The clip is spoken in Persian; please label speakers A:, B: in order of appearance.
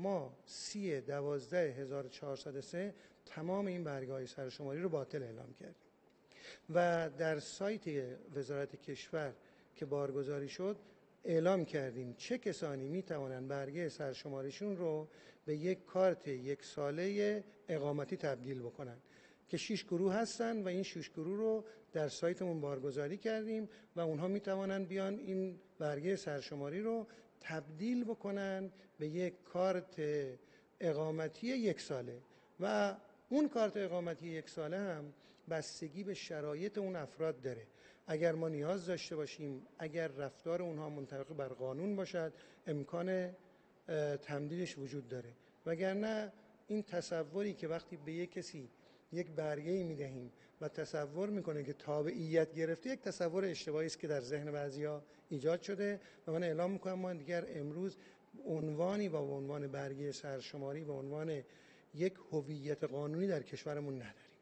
A: ما 30/12/1403 تمام این برگه‌های سرشماری رو باطل اعلام کردیم و در سایت وزارت کشور که بارگذاری شد اعلام کردیم چه کسانی می توانند برگه سرشماریشون رو به یک کارت 1 ساله اقامتی تبدیل بکنن که 6 گروه هستن و این 6 گروه رو در سایتمون بارگذاری کردیم و اونها می توانند بیان این برگه سرشماری رو تبدیل بکنن به یک کارت اقامتی 1 ساله و اون کارت اقامتی 1 ساله هم بستگی به شرایط اون افراد داره. اگر ما نیاز داشته باشیم، اگر رفتار اونها منطبق بر قانون باشد، امکان تمدیدش وجود داره. وگرنه این تصوری که وقتی به یک کسی یک برگه‌ای میدهیم و تصور میکنه که تابعیت گرفته، یک تصور اشتباهی است که در ذهن بعضیا ایجاد شده و من اعلام میکنم ما دیگر امروز عنوانی با عنوان برگه سرشماری به عنوان یک هویت قانونی در کشورمون نداریم.